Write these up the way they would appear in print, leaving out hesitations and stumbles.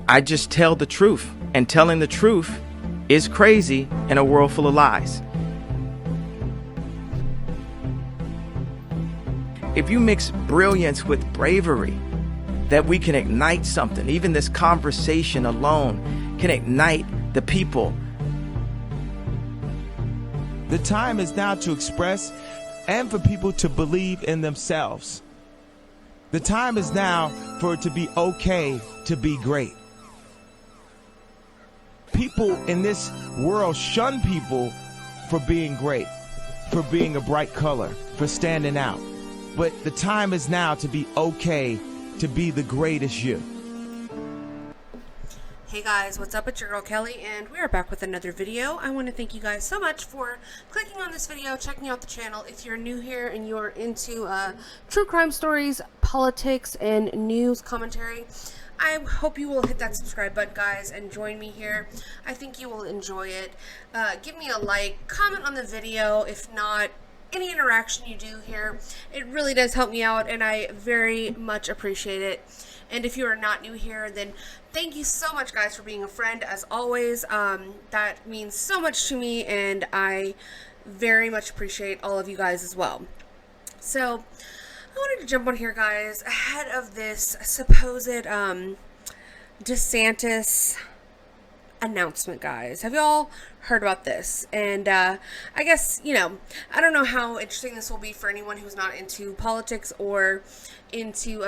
I just tell the truth, and telling the truth is crazy in a world full of lies. If you mix brilliance with bravery, that we can ignite something. Even this conversation alone can ignite the people. The time is now to express and for people to believe in themselves. The time is now for it to be okay to be great. People in this world shun people for being great, for being a bright color, for standing out. But the time is now to be okay to be the greatest you. Hey guys, what's up? It's your girl Kelly, and we are back with another video. I want to thank you guys so much for clicking on this video, checking out the channel. If you're new here and you're into true crime stories, politics, and news commentary, I hope you will hit that subscribe button, guys, and join me here. I think you will enjoy it. Give me a like, comment on the video. If not, any interaction you do here, it really does help me out, and I very much appreciate it. And if you are not new here, then thank you so much, guys, for being a friend, as always. That means so much to me, and I very much appreciate all of you guys as well. So I wanted to jump on here, guys, ahead of this supposed DeSantis announcement, guys. Have y'all heard about this? And I guess, you know, I don't know how interesting this will be for anyone who's not into politics or into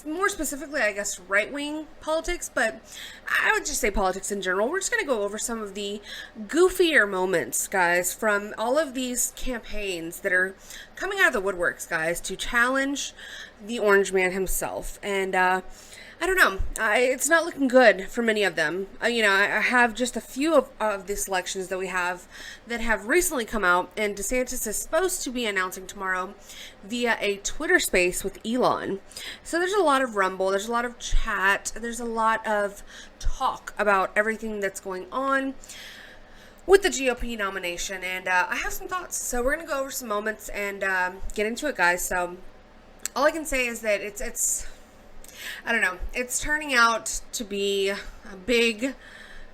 more specifically, I guess, right-wing politics, but I would just say politics in general. We're just going to go over some of the goofier moments, guys, from all of these campaigns that are coming out of the woodworks, guys, to challenge the Orange Man himself. And I don't know. It's not looking good for many of them. You know, I have just a few of the selections that we have that have recently come out, and DeSantis is supposed to be announcing tomorrow via a Twitter space with Elon. So there's a lot of rumble, there's a lot of chat, there's a lot of talk about everything that's going on with the GOP nomination, and I have some thoughts. So we're going to go over some moments and get into it, guys. So all I can say is that it's I don't know. It's turning out to be a big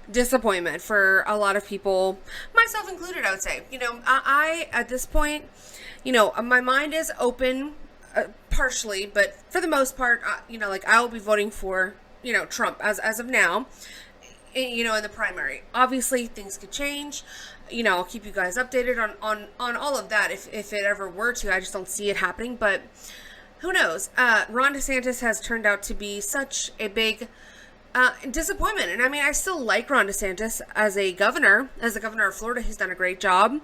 disappointment for a lot of people, myself included, I would say. You know, I at this point, you know, my mind is open partially, but for the most part, you know, like I will be voting for, you know, Trump as of now, you know, in the primary. Obviously, things could change. You know, I'll keep you guys updated on all of that if it ever were to. I just don't see it happening, but who knows? Ron DeSantis has turned out to be such a big disappointment. And I mean, I still like Ron DeSantis as a governor. As the governor of Florida, he's done a great job.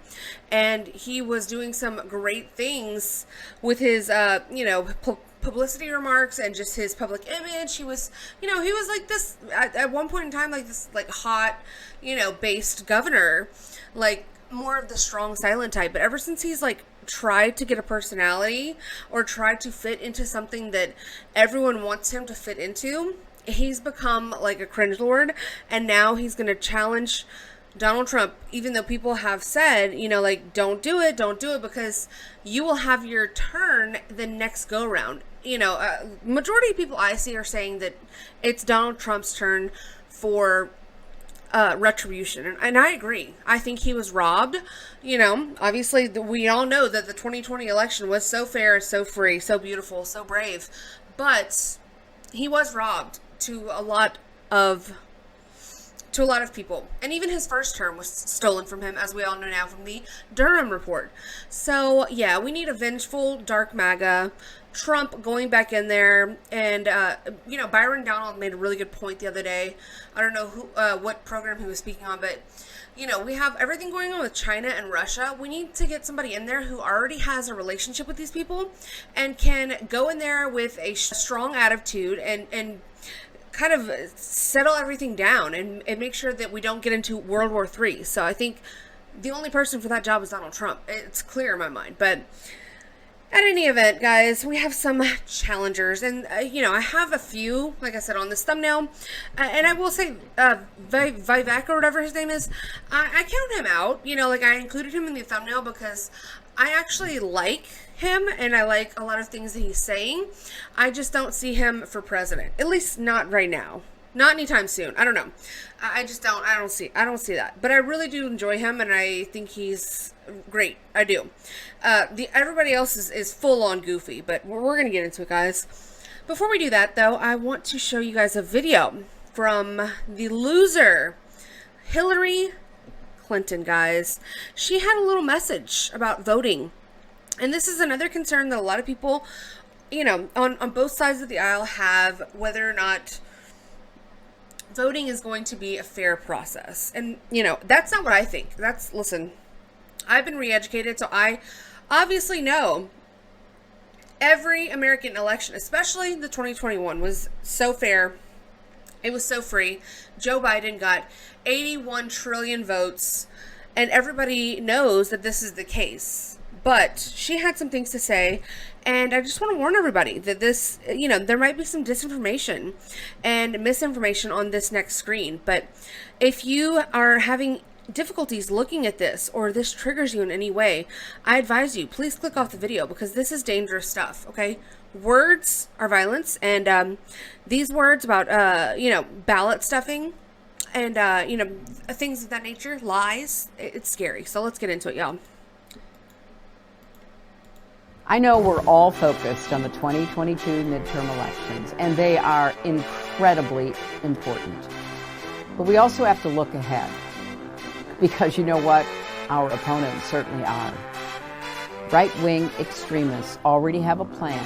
And he was doing some great things with his, you know, publicity remarks and just his public image. He was, you know, he was like this, at one point in time, like this, like hot, you know, based governor, like more of the strong silent type. But ever since he's like tried to get a personality or tried to fit into something that everyone wants him to fit into, he's become like a cringe lord. And now he's going to challenge Donald Trump, even though people have said, you know, like, don't do it because you will have your turn the next go round. You know, majority of people I see are saying that it's Donald Trump's turn for retribution, and I agree. I think he was robbed. You know, obviously we all know that the 2020 election was so fair, so free, so beautiful, so brave, but he was robbed to a lot of people, and even his first term was stolen from him, as we all know now from the Durham report. So yeah, we need a vengeful dark MAGA Trump going back in there. And you know, Byron Donald made a really good point the other day. I don't know who what program he was speaking on, but you know, we have everything going on with China and Russia. We need to get somebody in there who already has a relationship with these people and can go in there with a strong attitude and kind of settle everything down and make sure that we don't get into World War III. So I think the only person for that job is Donald Trump. It's clear in my mind. But at any event, guys, we have some challengers, and you know, I have a few, like I said, on this thumbnail, and I will say Vivek or whatever his name is, I count him out. You know, like I included him in the thumbnail because I actually like him and I like a lot of things that he's saying. I just don't see him for president, at least not right now. Not anytime soon. I don't know. I just don't. I don't see that. But I really do enjoy him, and I think he's great. I do. Everybody else is full on goofy, but we're gonna get into it, guys. Before we do that, though, I want to show you guys a video from the loser, Hillary Clinton, guys. She had a little message about voting. And this is another concern that a lot of people, you know, on both sides of the aisle have, whether or not voting is going to be a fair process. And, you know, that's not what I think. Listen, I've been re-educated, so I obviously know every American election, especially the 2021, was so fair. It was so free. Joe Biden got 81 trillion votes, and everybody knows that this is the case. But she had some things to say, and I just want to warn everybody that this, you know, there might be some disinformation and misinformation on this next screen. But if you are having difficulties looking at this, or this triggers you in any way, I advise you, please click off the video, because this is dangerous stuff, okay? Words are violence, and these words about, you know, ballot stuffing and, you know, things of that nature, lies, it's scary. So let's get into it, y'all. I know we're all focused on the 2022 midterm elections, and they are incredibly important. But we also have to look ahead, because you know what? Our opponents certainly are. Right-wing extremists already have a plan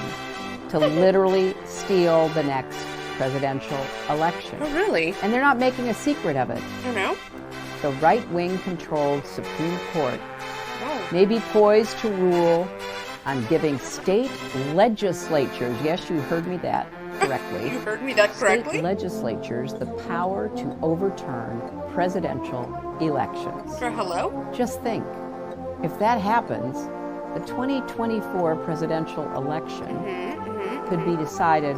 to literally steal the next presidential election. Oh, really? And they're not making a secret of it. I don't know. The right-wing controlled Supreme Court may be poised to rule on giving state legislatures, yes, you heard me that correctly. You heard me that correctly? State legislatures the power to overturn presidential elections. Hello? Just think, if that happens, the 2024 presidential election could be decided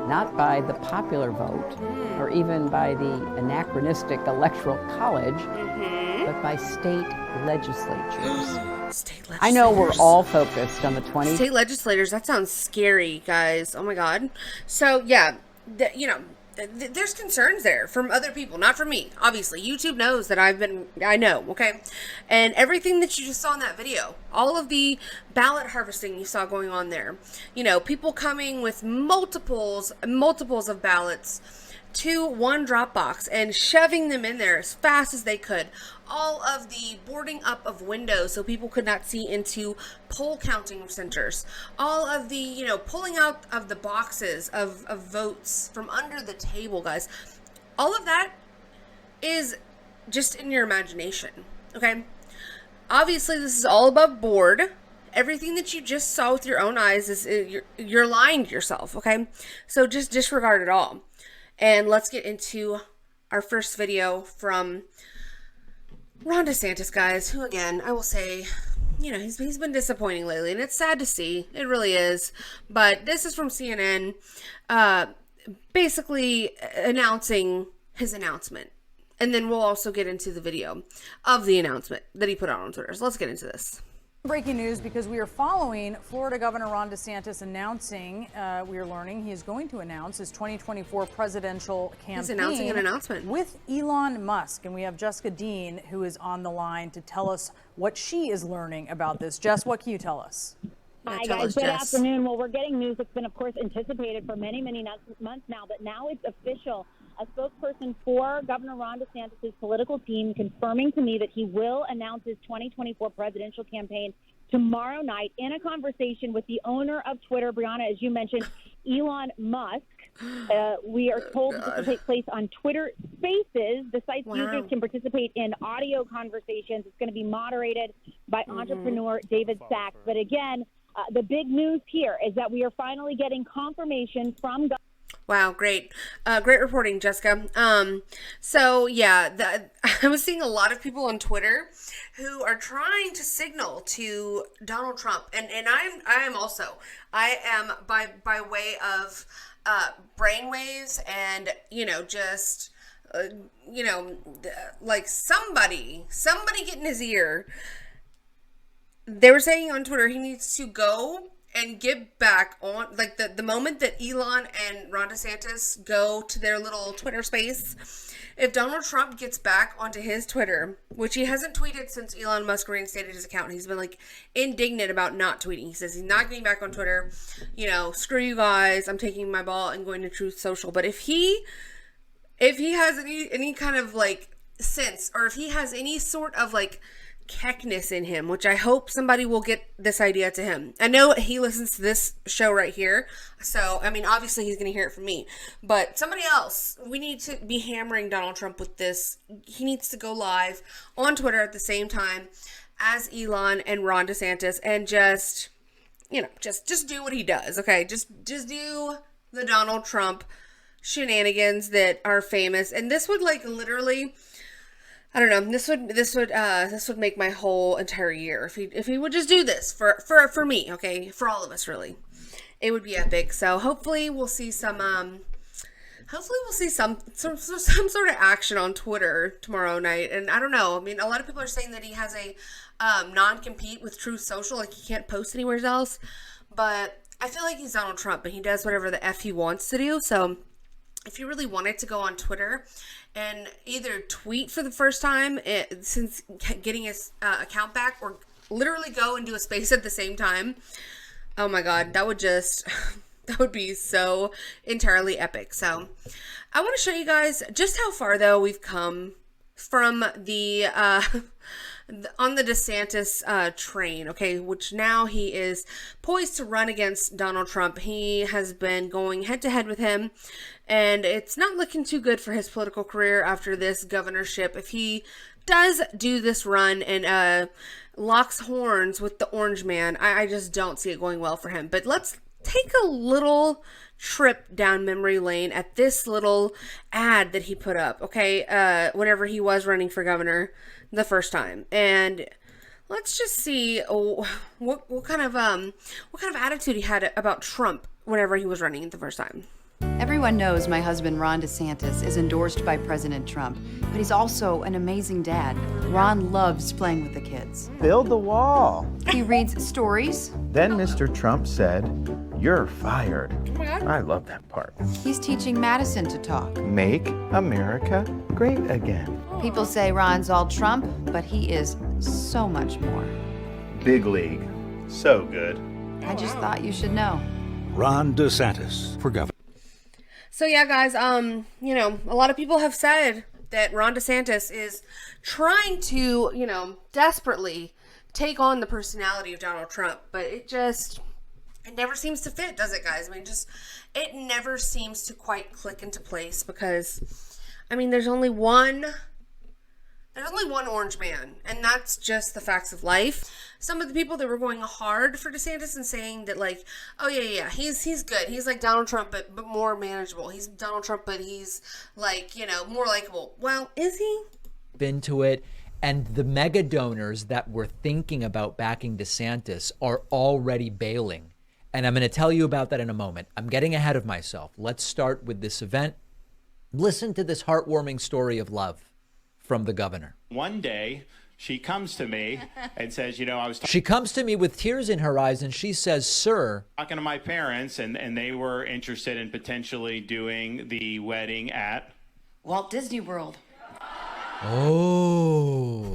not by the popular vote or even by the anachronistic electoral college, but by state legislatures. State legislators. I know we're all focused on the State legislators, that sounds scary, guys. Oh my God. So yeah, you know, there's concerns there from other people, not from me. Obviously, YouTube knows that I know, okay? And everything that you just saw in that video, all of the ballot harvesting you saw going on there, you know, people coming with multiples of ballots to one drop box and shoving them in there as fast as they could. All of the boarding up of windows so people could not see into poll counting centers. All of the, you know, pulling out of the boxes of votes from under the table, guys. All of that is just in your imagination, okay? Obviously, this is all above board. Everything that you just saw with your own eyes is you're lying to yourself, okay? So just disregard it all. And let's get into our first video from Ron DeSantis, guys, who, again, I will say, you know, he's been disappointing lately, and it's sad to see. It really is. But this is from CNN, basically announcing his announcement. And then we'll also get into the video of the announcement that he put out on Twitter. So let's get into this. Breaking news, because we are following Florida Governor Ron DeSantis announcing, we are learning he is going to announce his 2024 presidential campaign. He's announcing an announcement with Elon Musk. And we have Jessica Dean, who is on the line to tell us what she is learning about this. Jess, what can you tell us? Hi, guys. Good afternoon. Well, we're getting news that's been, of course, anticipated for many, many months now, but now it's official. A spokesperson for Governor Ron DeSantis' political team confirming to me that he will announce his 2024 presidential campaign tomorrow night in a conversation with the owner of Twitter, Brianna, as you mentioned, Elon Musk. We are told that this will take place on Twitter Spaces. The site's users can participate in audio conversations. It's going to be moderated by entrepreneur David Sachs. But again, the big news here is that we are finally getting confirmation from Wow, great. Great reporting, Jessica. So yeah, I was seeing a lot of people on Twitter who are trying to signal to Donald Trump, and I am by way of brainwaves and, you know, just you know, like somebody get in his ear. They were saying on Twitter he needs to go and get back on, like, the moment that Elon and Ron DeSantis go to their little Twitter space, if Donald Trump gets back onto his Twitter, which he hasn't tweeted since Elon Musk reinstated his account, he's been, like, indignant about not tweeting. He says he's not getting back on Twitter. You know, screw you guys. I'm taking my ball and going to Truth Social. But if he has any kind of, like, sense, or if he has any sort of, like, keckness in him, which I hope somebody will get this idea to him. I know he listens to this show right here, so I mean, obviously he's going to hear it from me, but somebody else, we need to be hammering Donald Trump with this. He needs to go live on Twitter at the same time as Elon and Ron DeSantis, and just, you know, just do what he does. Okay, just do the Donald Trump shenanigans that are famous, and this would, like, literally, I don't know. This would make my whole entire year if he would just do this for me, okay, for all of us, really. It would be epic. So hopefully we'll see some some sort of action on Twitter tomorrow night. And I don't know. I mean, a lot of people are saying that he has a non-compete with Truth Social, like he can't post anywhere else. But I feel like he's Donald Trump and he does whatever the F he wants to do. So if you really wanted to go on Twitter and either tweet for the first time since getting his account back, or literally go and do a space at the same time, oh my God, that would be so entirely epic. So I want to show you guys just how far, though, we've come from the on the DeSantis train, okay, which now he is poised to run against Donald Trump. He has been going head to head with him, and it's not looking too good for his political career after this governorship. If he does do this run and locks horns with the orange man, I just don't see it going well for him. But let's take a little trip down memory lane at this little ad that he put up, okay, whenever he was running for governor the first time. And let's just see what kind of attitude he had about Trump whenever he was running the first time. Everyone knows my husband, Ron DeSantis, is endorsed by President Trump, but he's also an amazing dad. Ron loves playing with the kids. Build the wall. He reads stories. Then Mr. Trump said, "You're fired." Oh my God. I love that part. He's teaching Madison to talk. Make America great again. People say Ron's all Trump, but he is so much more. Big league. So good. I just thought you should know. Ron DeSantis for governor. So yeah, guys, you know, a lot of people have said that Ron DeSantis is trying to, you know, desperately take on the personality of Donald Trump, but it never seems to fit, does it, guys? I mean, it never seems to quite click into place because, I mean, there's only one orange man, and that's just the facts of life. Some of the people that were going hard for DeSantis and saying that, like, oh yeah, he's good. He's like Donald Trump, but more manageable. He's Donald Trump, but he's, like, you know, more likable. Well, is he? Into it, and the mega donors that were thinking about backing DeSantis are already bailing. And I'm going to tell you about that in a moment. I'm getting ahead of myself. Let's start with this event. Listen to this heartwarming story of love from the governor. One day, she comes to me and says, you know, She comes to me with tears in her eyes and she says, "Sir," talking to my parents, and they were interested in potentially doing the wedding at Walt Disney World. Oh.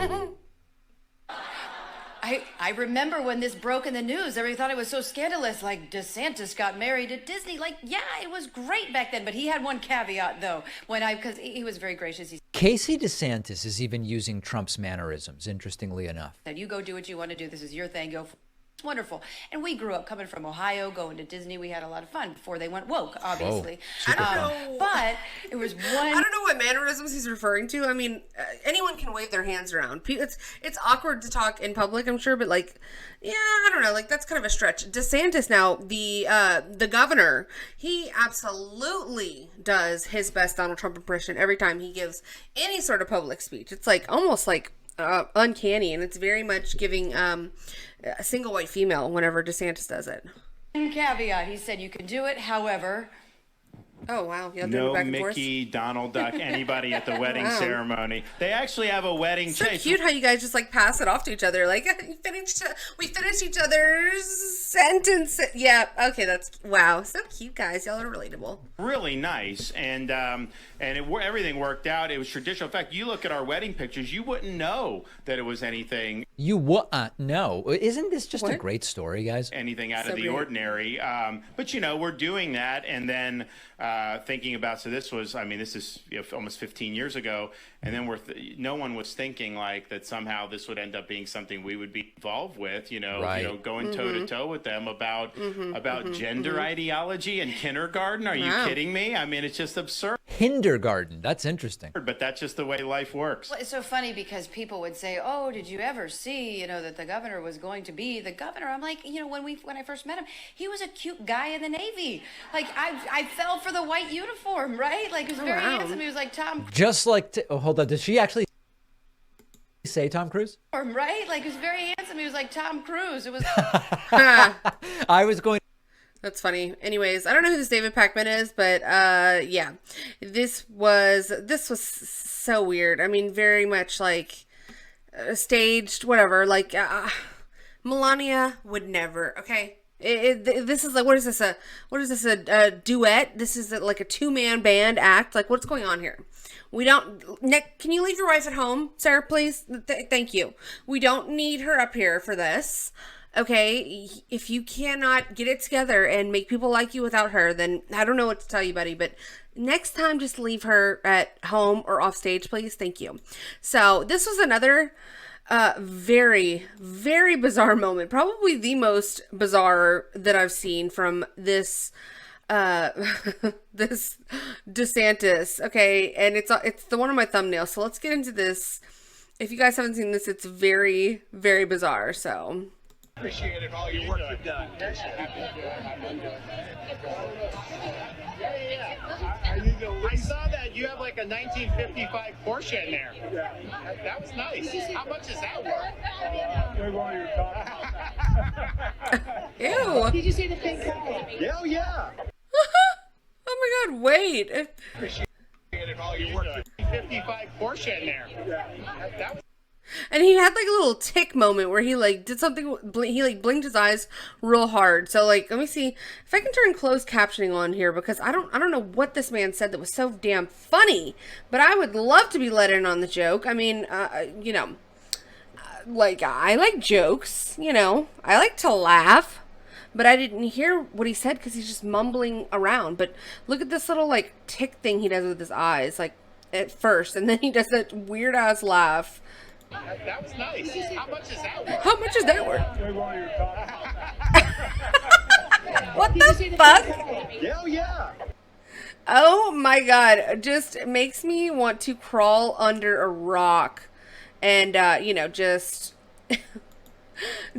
I remember when this broke in the news, everybody thought it was so scandalous, like DeSantis got married at Disney. Like, yeah, it was great back then, but he had one caveat, though, because he was very gracious. He Casey DeSantis is even using Trump's mannerisms, interestingly enough. said, you go do what you want to do. This is your thing. Go. It's wonderful. And we grew up coming from Ohio, going to Disney. We had a lot of fun before they went woke, obviously. I don't know. But it was one. I don't know what mannerisms he's referring to. I mean, anyone can wave their hands around. It's awkward to talk in public, I'm sure, but, like, yeah, I don't know. Like, that's kind of a stretch. DeSantis now, the governor, he absolutely does his best Donald Trump impression every time he gives any sort of public speech. It's like almost like uncanny, and it's very much giving a single white female whenever DeSantis does it. Caveat, he said you can do it, however, Oh, wow. Y'all doing No it back and forth? Mickey, Donald Duck, anybody at the wedding Wow. ceremony. They actually have a wedding So chase. cute how you guys just like pass it off to each other. Like we finished each other's sentence. Yeah. Okay. That's wow. So cute, guys. Y'all are relatable. Really nice, and everything worked out. It was traditional. In fact, you look at our wedding pictures, you wouldn't know that it was anything. You what? No, isn't this just a What? great story, guys? Anything out So of the great. ordinary. But we're doing that, and then thinking about. So this was, this is almost 15 years ago, and then no one was thinking like that somehow this would end up being something we would be involved with. Right. Going toe to toe with them about gender ideology and kindergarten. Are you Wow. kidding me? It's just absurd. Kindergarten. That's interesting. But that's just the way life works. Well, it's so funny because people would say, "Oh, did you ever see, that the governor was going to be the governor?" I'm like, when I first met him, he was a cute guy in the Navy. Like I fell for the white uniform, right? Like he was very wow. handsome. He was like Tom Just like, hold on. Did she actually say Tom Cruise? Cruise, right? Like he was very handsome. He was like Tom Cruise. It was. I was going. That's funny. Anyways, I don't know who this David Pakman is, but yeah, this was so weird. Very much like staged, whatever. Like Melania would never. Okay, this is like what is this a duet? This is like a 2-man band act. Like what's going on here? We don't. Nick, can you leave your wife at home, Sarah, please? Thank you. We don't need her up here for this. Okay, if you cannot get it together and make people like you without her, then I don't know what to tell you, buddy, but next time just leave her at home or off stage, please. Thank you. So this was another very, very bizarre moment. Probably the most bizarre that I've seen from this this DeSantis. Okay, and it's the one on my thumbnail. So let's get into this. If you guys haven't seen this, it's very, very bizarre. So Appreciated all your work you've done. I saw that you have like a 1955 Porsche in there. That was nice. How much is that worth? ew. Did you see the pink car? Yeah, yeah. Oh my god, wait. Appreciated all your work. 55 Porsche in there. That was. And he had like a little tick moment where he like did something, he like blinked his eyes real hard. So like, let me see if I can turn closed captioning on here, because I don't know what this man said that was so damn funny, but I would love to be let in on the joke. Like I like jokes, I like to laugh, but I didn't hear what he said because he's just mumbling around. But look at this little like tick thing he does with his eyes, like at first, and then he does that weird ass laugh. That was nice. How much is that worth? How much is that worth? What the fuck? Yeah, yeah. Oh my god. Just makes me want to crawl under a rock and, just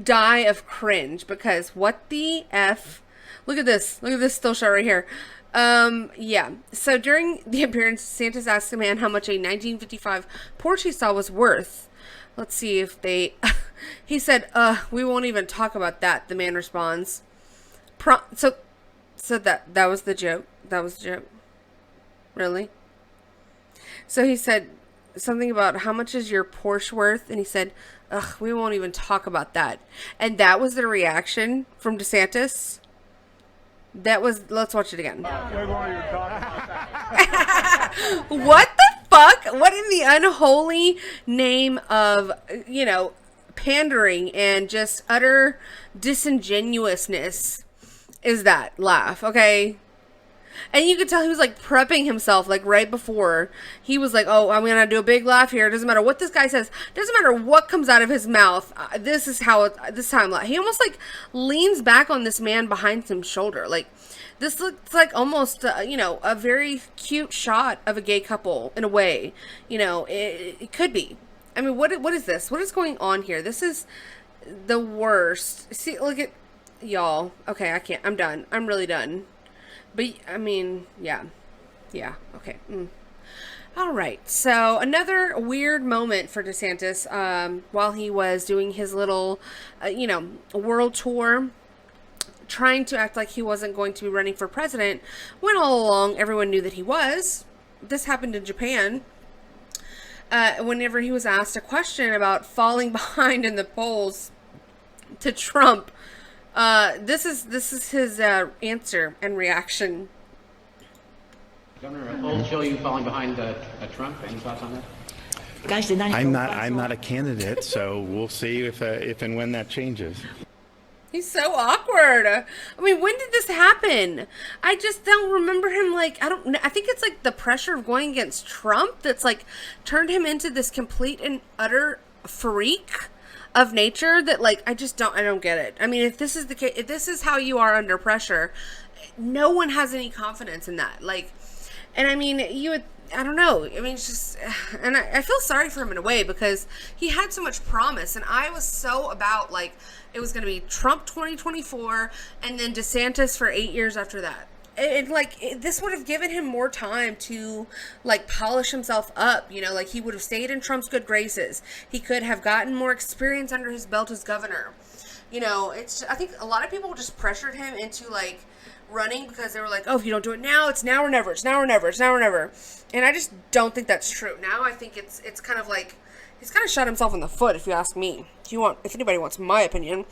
die of cringe, because what the F? Look at this still shot right here. Yeah. So during the appearance, Santos asked the man how much a 1955 Porsche he saw was worth. Let's see if they... He said, we won't even talk about that, the man responds. So that was the joke? That was the joke? Really? So he said something about how much is your Porsche worth? And he said, we won't even talk about that. And that was the reaction from DeSantis? Let's watch it again. What the fuck? What in the unholy name of, pandering and just utter disingenuousness is that laugh, okay? And you could tell he was like prepping himself, like right before. He was like, oh, I'm gonna do a big laugh here. It doesn't matter what this guy says. It doesn't matter what comes out of his mouth. This is how he almost like leans back on this man behind his shoulder. Like, this looks like almost, a very cute shot of a gay couple in a way. It could be. I mean, what is this? What is going on here? This is the worst. See, look at y'all. Okay, I can't. I'm done. I'm really done. But, I mean, yeah. Yeah, okay. All right. So, another weird moment for DeSantis while he was doing his little, world tour, trying to act like he wasn't going to be running for president when all along everyone knew that he was. This happened in Japan. Whenever he was asked a question about falling behind in the polls to Trump, this is his answer and reaction. Governor, polls show you falling behind Trump. Any thoughts on that? I'm not a candidate, so we'll see if and when that changes. He's so awkward. I mean, when did this happen? I just don't remember him. Like, I think it's like the pressure of going against Trump that's like turned him into this complete and utter freak of nature that, like, I don't get it. I mean, if this is the case, if this is how you are under pressure, no one has any confidence in that. Like, and I mean, I don't know. I mean, it's just, and I feel sorry for him in a way because he had so much promise, and I was so about, like, it was going to be Trump 2024 and then DeSantis for 8 years after that. This would have given him more time to, like, polish himself up, you know, like he would have stayed in Trump's good graces. He could have gotten more experience under his belt as governor. You know, I think a lot of people just pressured him into, like, running because they were like, oh, if you don't do it now, it's now or never. It's now or never. It's now or never. And I just don't think that's true. Now I think it's kind of like he's kind of shot himself in the foot, if you ask me. If anybody wants my opinion,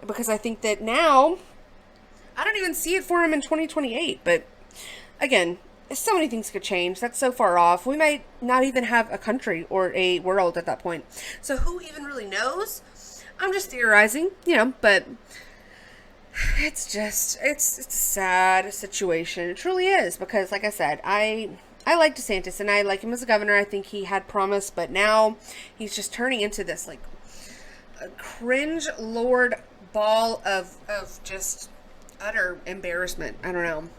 because I think that now I don't even see it for him in 2028. But again, so many things could change. That's so far off. We might not even have a country or a world at that point. So who even really knows? I'm just theorizing, you know, but it's a sad situation. It truly is, because like I said, I like DeSantis and I like him as a governor. I think he had promise, but now he's just turning into this, like, a cringe lord ball of just utter embarrassment. I don't know.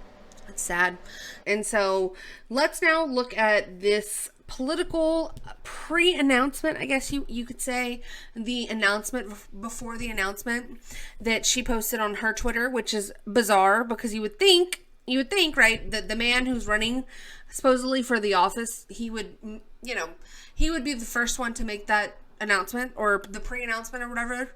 It's sad. And so let's now look at this political pre-announcement, I guess you could say, the announcement before the announcement that she posted on her Twitter, which is bizarre because you would think, right, that the man who's running supposedly for the office, he would be the first one to make that announcement or the pre-announcement or whatever.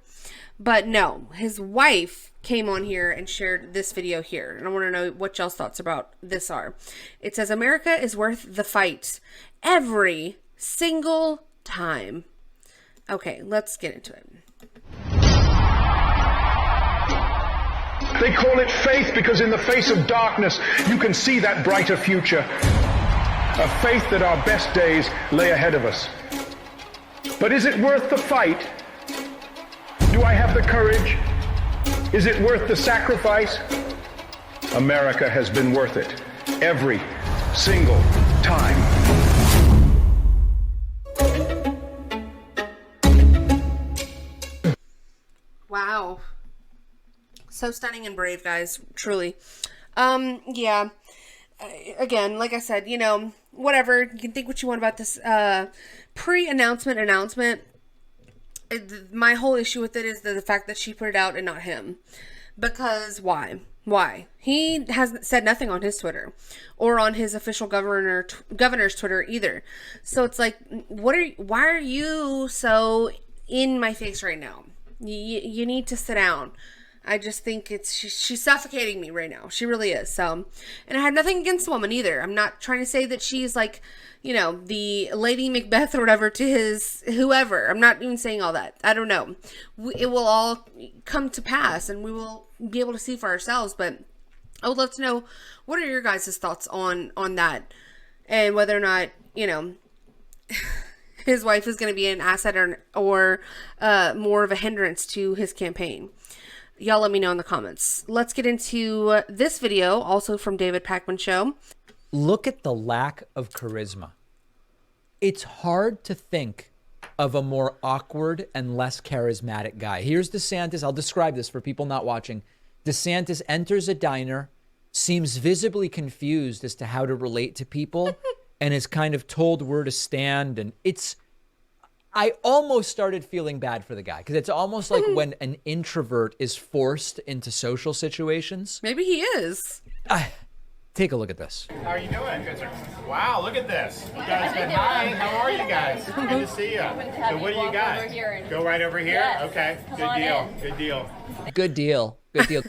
But no, his wife came on here and shared this video here. And I want to know what y'all's thoughts about this are. It says, America is worth the fight every single time. Okay, let's get into it. They call it faith because in the face of darkness, you can see that brighter future. A faith that our best days lay ahead of us. But is it worth the fight? Do I have the courage? Is it worth the sacrifice? America has been worth it every single time. Wow. So stunning and brave, guys. Truly. Yeah. Again, like I said, you know, whatever. You can think what you want about this announcement. My whole issue with it is the fact that she put it out and not him. Because why? Why? He hasn't said nothing on his Twitter or on his official governor's Twitter either. So it's like, why are you so in my face right now? You need to sit down. I just think she's suffocating me right now. She really is. So, and I had nothing against the woman either. I'm not trying to say that she's like, you know, the Lady Macbeth or whatever to his whoever. I'm not even saying all that. I don't know. It will all come to pass and we will be able to see for ourselves. But I would love to know, what are your guys' thoughts on that, and whether or not, you know, his wife is going to be an asset or more of a hindrance to his campaign. Y'all let me know in the comments. Let's get into this video, also from David Pakman Show. Look at the lack of charisma. It's hard to think of a more awkward and less charismatic guy. Here's DeSantis. I'll describe this for people not watching. DeSantis enters a diner, seems visibly confused as to how to relate to people, and is kind of told where to stand. And I almost started feeling bad for the guy, because it's almost like when an introvert is forced into social situations. Maybe he is. Take a look at this. How are you doing? Wow, look at this. You guys said hi. How are you guys? Good to see you. So what do you got? Go right over here? Okay. Good deal. Good deal. Good deal. Good deal.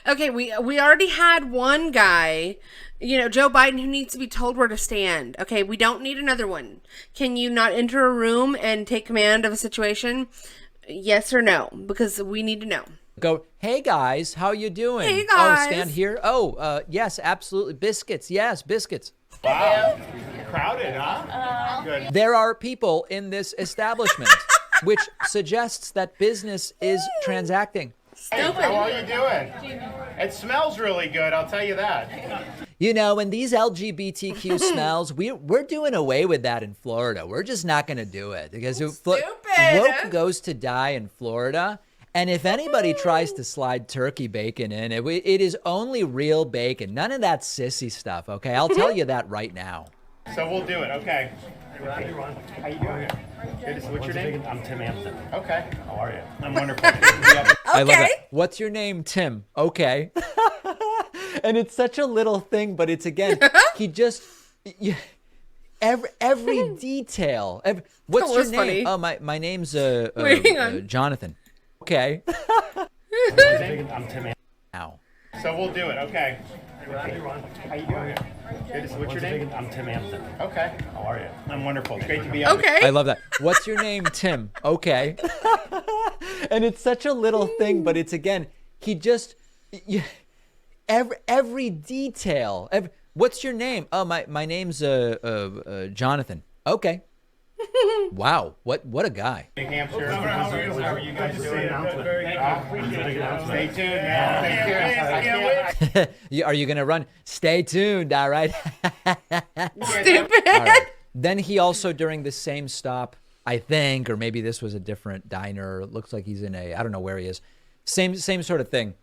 Okay, we already had one guy, Joe Biden, who needs to be told where to stand. Okay, we don't need another one. Can you not enter a room and take command of a situation? Yes or no? Because we need to know. Go, hey guys, how you doing? Hey guys. Oh, stand here. Oh, yes, absolutely. Biscuits. Yes, biscuits. Wow. Crowded, huh? Good. There are people in this establishment, which suggests that business is transacting. Hey, how are you doing? It smells really good, I'll tell you that. When these LGBTQ smells, we're doing away with that in Florida. We're just not going to do it because woke goes to die in Florida. And if anybody tries to slide turkey bacon in, it is only real bacon. None of that sissy stuff, okay? I'll tell you that right now. So we'll do it, okay. How you doing? Good. What's your name? I'm Tim Hampton. Okay. How are you? I'm wonderful. I love that. What's your name, Tim? Okay. And it's such a little thing, but it's, again, he just... Every detail. What's your name? Funny. Oh, my name's Jonathan. Okay. I'm Tim Hampton. Ow. So we'll do it, okay. How you doing? Good. What's your name? I'm Tim Hampton. Okay. How are you? I'm wonderful. It's great to be on. Okay. I love that. What's your name, Tim? Okay. And it's such a little thing, but it's, again, he just... Every detail. What's your name? Oh, my name's Jonathan. Okay. Wow, what a guy. New Hampshire. How are you guys doing? Stay tuned. Are you going to run? Stay tuned, all right? Stupid. All right. Then he also, during the same stop, I think, or maybe this was a different diner. It looks like he's in I don't know where he is. Same sort of thing.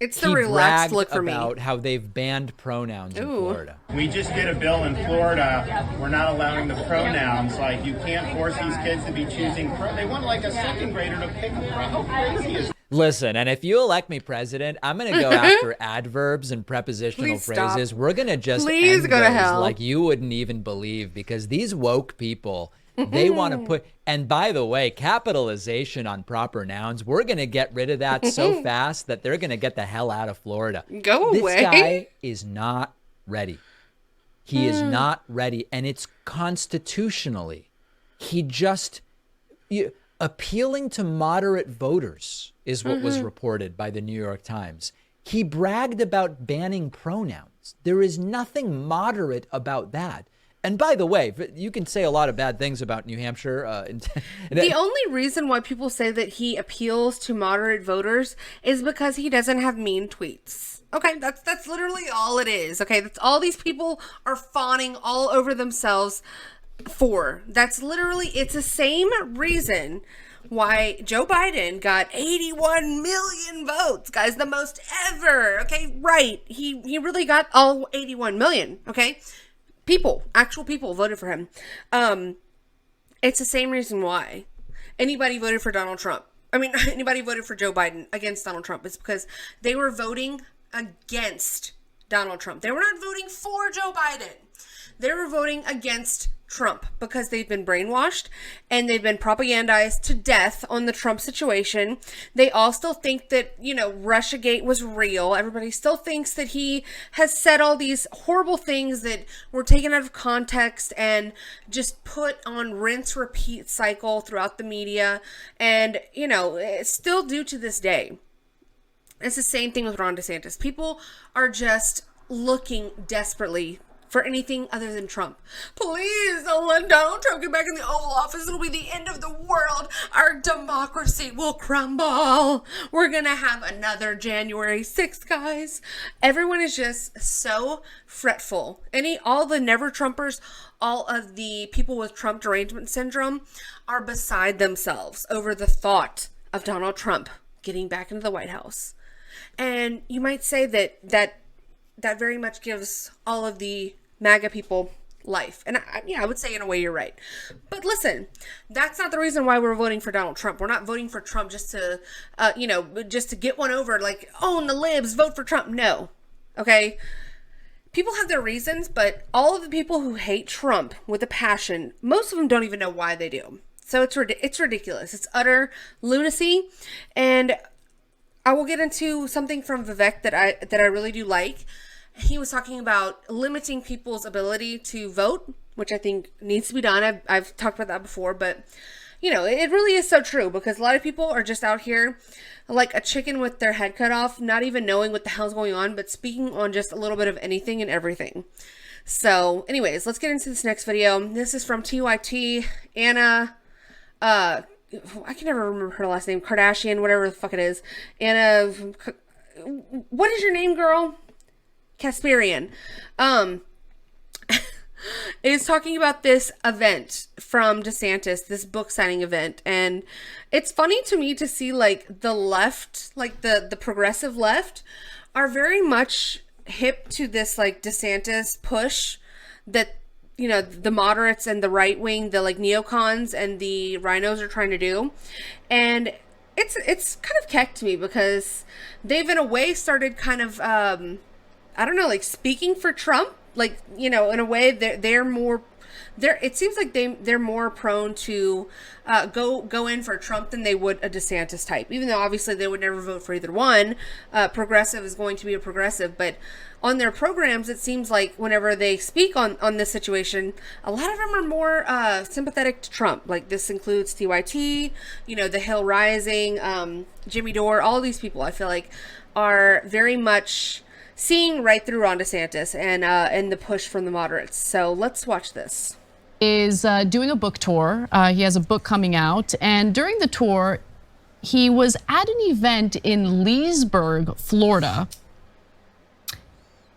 It's the relaxed look for me. About how they've banned pronouns in Florida. We just did a bill in Florida. We're not allowing the pronouns. Like, you can't force these kids to be choosing. They want like a second grader to pick a pronoun. How crazy is Listen, and if you elect me president, I'm going to go after adverbs and prepositional phrases. We're going to just end go to those hell. like you wouldn't even believe, because these woke people, they want to put, and by the way, capitalization on proper nouns, we're going to get rid of that so fast that they're going to get the hell out of Florida. Go away. This guy is not ready. He is not ready, and it's constitutionally. He just... appealing to moderate voters is what was reported by the New York Times. He bragged about banning pronouns. There is nothing moderate about that. And by the way, you can say a lot of bad things about New Hampshire. The only reason why people say that he appeals to moderate voters is because he doesn't have mean tweets. Okay, that's literally all it is. Okay, that's all these people are fawning all over themselves for. That's literally, it's the same reason why Joe Biden got 81 million votes, guys, the most ever. Okay, right. He really got all 81 million. Okay, actual people voted for him. It's the same reason why anybody voted for Donald Trump. I mean, anybody voted for Joe Biden against Donald Trump. It's because they were voting against Donald Trump. They were not voting for Joe Biden. They were voting against Trump because they've been brainwashed and they've been propagandized to death on the Trump situation. They all still think that, Russiagate was real. Everybody still thinks that he has said all these horrible things that were taken out of context and just put on rinse repeat cycle throughout the media. And, it's still due to this day. It's the same thing with Ron DeSantis. People are just looking desperately for anything other than Trump. Please don't let Donald Trump get back in the Oval Office. It'll be the end of the world. Our democracy will crumble. We're gonna have another January 6th, guys. Everyone is just so fretful. All the never Trumpers, all of the people with Trump derangement syndrome are beside themselves over the thought of Donald Trump getting back into the White House. And you might say that very much gives all of the MAGA people life. And I would say in a way you're right. But listen, that's not the reason why we're voting for Donald Trump. We're not voting for Trump just to, just to get one over, like, own the libs, vote for Trump. No. Okay? People have their reasons, but all of the people who hate Trump with a passion, most of them don't even know why they do. So it's ridiculous. It's utter lunacy. And I will get into something from Vivek that I really do like. He was talking about limiting people's ability to vote, which I think needs to be done. I've talked about that before, but you know, it really is so true, because a lot of people are just out here like a chicken with their head cut off, not even knowing what the hell's going on, but speaking on just a little bit of anything and everything. So anyways, let's get into this next video. This is from TYT, Anna, I can never remember her last name, Kardashian, whatever the fuck it is. Anna, what is your name, girl? Kasparian. Is talking about this event from DeSantis, this book signing event. And it's funny to me to see like the left, like the progressive left, are very much hip to this like DeSantis push that, you know, the moderates and the right wing, the like neocons and the rhinos are trying to do. And it's kind of kecked me, because they've in a way started kind of, I don't know, like speaking for Trump. Like, you know, in a way they're more, it seems like they're more prone to go in for Trump than they would a DeSantis type, even though obviously they would never vote for either one. Progressive is going to be a progressive, but on their programs, it seems like whenever they speak on this situation, a lot of them are more sympathetic to Trump. Like this includes TYT, you know, the Hill Rising, Jimmy Dore, all these people I feel like are very much seeing right through Ron DeSantis and the push from the moderates. So let's watch this. Is doing a book tour. He has a book coming out, and during the tour, he was at an event in Leesburg, Florida,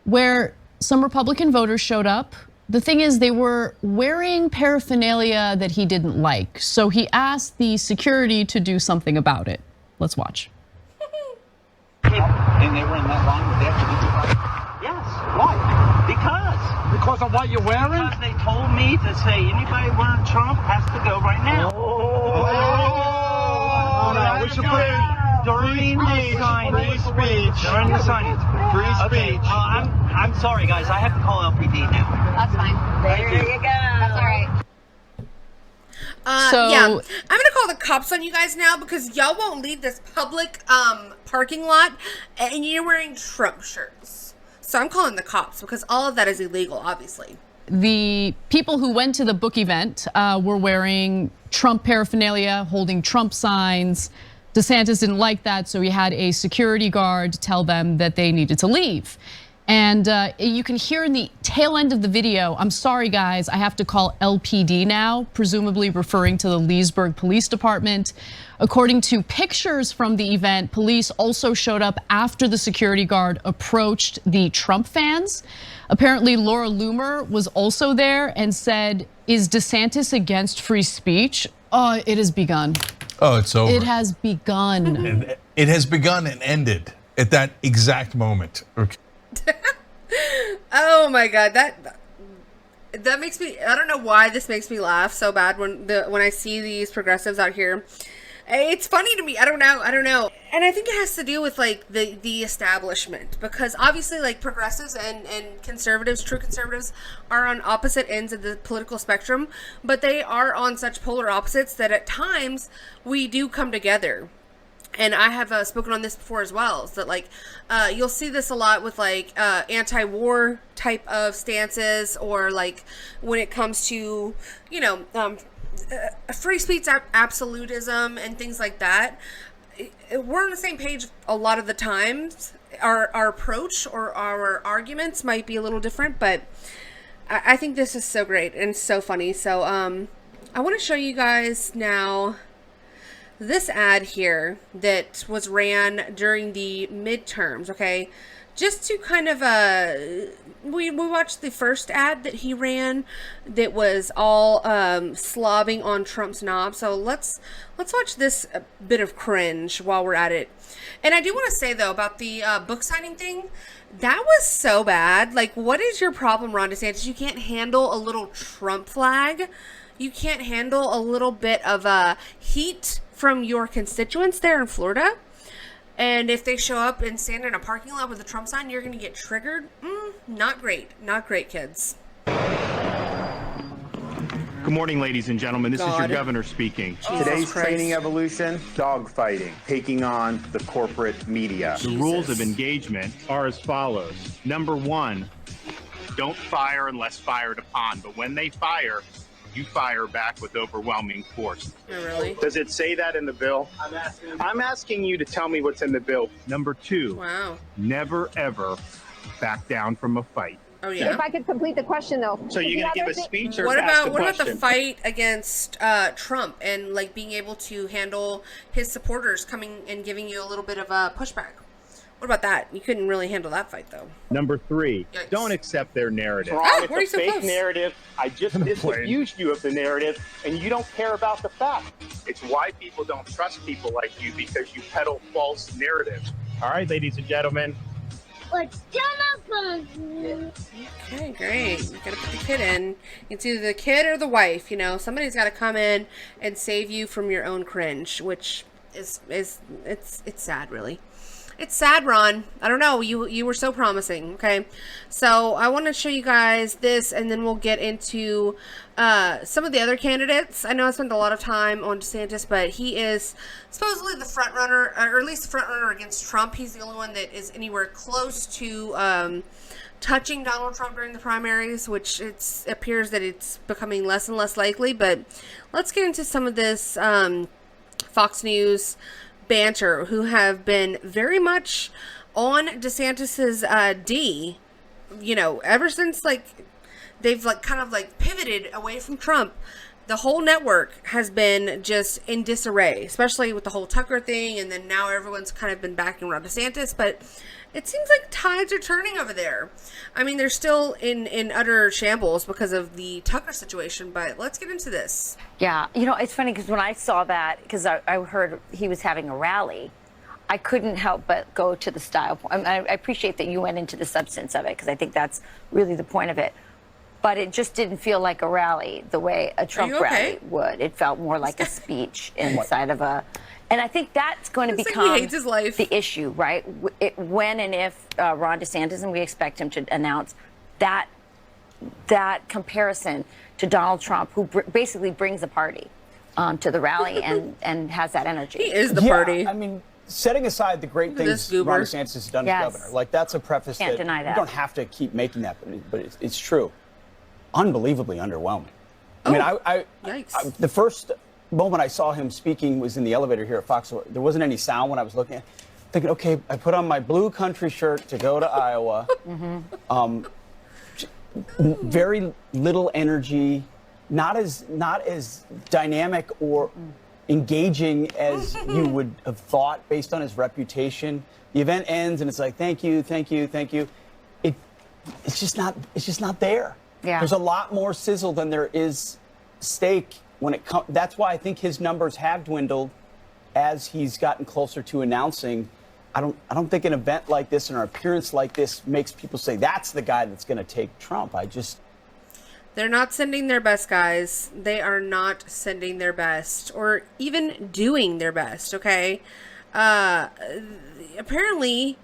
where some Republican voters showed up. The thing is, they were wearing paraphernalia that he didn't like, so he asked the security to do something about it. Let's watch. And they were in that line with that? Yes. Why? Because of what you're wearing? Because they told me to say anybody wearing Trump has to go right now. We should put it during the signing. Free speech. During the signing. Free speech. I'm sorry, guys. I have to call LPD now. That's fine. There you go. That's all right. Yeah, I'm gonna call the cops on you guys now, because y'all won't leave this public parking lot and you're wearing Trump shirts. So I'm calling the cops, because all of that is illegal, obviously. The people who went to the book event were wearing Trump paraphernalia, holding Trump signs. DeSantis didn't like that, so he had a security guard tell them that they needed to leave. And you can hear in the tail end of the video, I'm sorry guys, I have to call LPD now, presumably referring to the Leesburg Police Department. According to pictures from the event, police also showed up after the security guard approached the Trump fans. Apparently Laura Loomer was also there and said, "Is DeSantis against free speech?" Oh, it has begun. Oh, it's over. It has begun. It has begun and ended at that exact moment. Okay. Oh my God, that makes me, I don't know why this makes me laugh so bad when I see these progressives out here. It's funny to me. I don't know. And I think it has to do with like the establishment, because obviously like progressives and conservatives, true conservatives, are on opposite ends of the political spectrum, but they are on such polar opposites that at times we do come together. And I have spoken on this before as well, so that like you'll see this a lot with like anti-war type of stances, or like when it comes to, you know, free speech absolutism and things like that. We're on the same page a lot of the times. Our approach or our arguments might be a little different, but I think this is so great and so funny. So I want to show you guys now this ad here that was ran during the midterms, okay? Just to kind of, we watched the first ad that he ran that was all slobbing on Trump's knob. So let's watch this bit of cringe while we're at it. And I do want to say, though, about the book signing thing, that was so bad. Like, what is your problem, Ron DeSantis? You can't handle a little Trump flag? You can't handle a little bit of heat from your constituents there in Florida? And if they show up and stand in a parking lot with a Trump sign, you're going to get triggered? Not great. Not great, kids. Good Good morning, ladies and gentlemen. This is your God. governor speaking. Today's Christ. training evolution, dogfighting, taking on the corporate media. The rules of engagement are as follows. Number one, don't fire unless fired upon. But when they fire, you fire back with overwhelming force. Oh, really? Does it say that in the bill? I'm asking you to tell me what's in the bill. Number two, Wow. never ever back down from a fight. Oh, yeah. If I could complete the question, though. So you're going to give a speech or What ask about a the question? fight against Trump and like being able to handle his supporters coming and giving you a little bit of a pushback? What about that? You couldn't really handle that fight though. Number three, Yikes. don't accept their narrative. Ah, why are you so fake close? narrative. I just disabused you of the narrative, and you don't care about the fact. It's why people don't trust people like you, because you peddle false narratives. All right, ladies and gentlemen. Okay, great. You gotta put the kid in. It's either the kid or the wife. You know, somebody's got to come in and save you from your own cringe, which is it's sad, really. It's sad, Ron. I don't know. You were so promising. Okay, so I want to show you guys this, and then we'll get into some of the other candidates. I know I spent a lot of time on DeSantis, but he is supposedly the front runner, or at least the front runner against Trump. He's the only one that is anywhere close to touching Donald Trump during the primaries, which it appears that it's becoming less and less likely. But let's get into some of this Fox News banter, who have been very much on DeSantis's D, you know, ever since like they've like kind of like pivoted away from Trump. The whole network has been just in disarray, especially with the whole Tucker thing, and then now everyone's kind of been backing Ron DeSantis, but it seems like tides are turning over there. I mean, they're still in utter shambles because of the Tucker situation, but let's get into this. Yeah, you know, it's funny because when I saw that, because I heard he was having a rally, I couldn't help but go to the style point. I appreciate that you went into the substance of it, because I think that's really the point of it. But it just didn't feel like a rally the way a Trump rally would. It felt more like a speech inside of a... And I think that's going to become like he hates his life. The issue, right? When and if Ron DeSantis, and we expect him to announce that comparison to Donald Trump, who basically brings a party to the rally and has that energy. He is the party. I mean, setting aside the great things Ron DeSantis has done as governor, like that's a preface Can't deny that. You don't have to keep making that, but it's true. Unbelievably underwhelming. I mean, yikes. The first moment I saw him speaking was in the elevator here at Fox. There wasn't any sound when I was looking at it. Thinking, okay, I put on my blue country shirt to go to Iowa. Very little energy, not as dynamic or engaging as you would have thought based on his reputation. The event ends and it's like, thank you, thank you, thank you. It's just not there. Yeah. There's a lot more sizzle than there is steak when it comes. That's why I think his numbers have dwindled as he's gotten closer to announcing. I don't think an event like this and an appearance like this makes people say that's the guy that's going to take Trump. They're not sending their best, guys. They are not sending their best or even doing their best, okay? Apparently,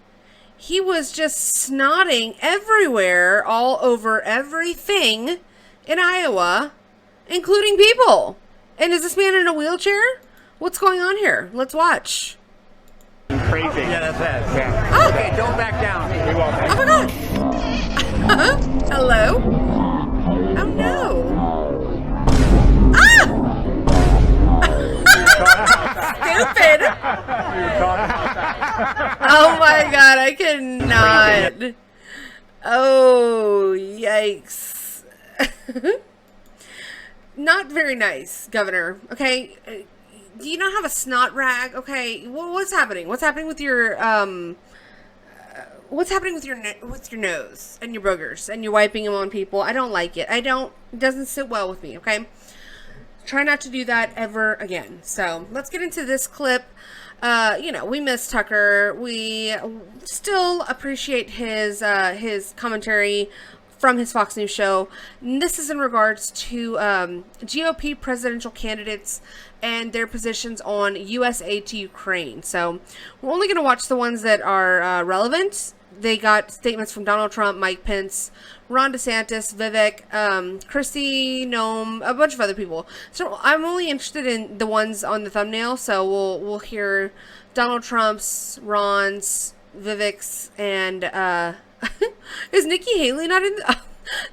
he was just snotting everywhere, all over everything in Iowa, including people. And is this man in a wheelchair? What's going on here? Let's watch. Crazy. Yeah, that's it. Yeah. Oh. Okay, don't back down. We won't. Oh my God. Hello? Oh no. Stupid. Oh my God, I cannot. Oh, yikes. Not very nice, Governor. Okay. Do you not have a snot rag? Okay. What's happening? What's happening with your what's happening with your nose and your boogers, and you're wiping them on people? I don't like it. It doesn't sit well with me, okay? Try not to do that ever again. So let's get into this clip. You know, we miss Tucker. We still appreciate his commentary from his Fox News show. And this is in regards to GOP presidential candidates and their positions on U.S. aid to Ukraine. So we're only going to watch the ones that are relevant. They got statements from Donald Trump, Mike Pence, Ron DeSantis, Vivek, Kristi Noem, a bunch of other people. So I'm only interested in the ones on the thumbnail. So we'll hear Donald Trump's, Ron's, Vivek's, and is Nikki Haley not in?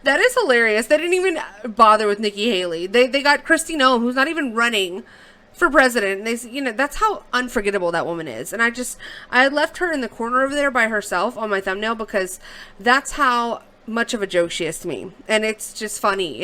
That is hilarious. They didn't even bother with Nikki Haley. They got Kristi Noem, who's not even running for president. And they, that's how unforgettable that woman is. And I left her in the corner over there by herself on my thumbnail because that's how much of a joke she is to me. And it's just funny.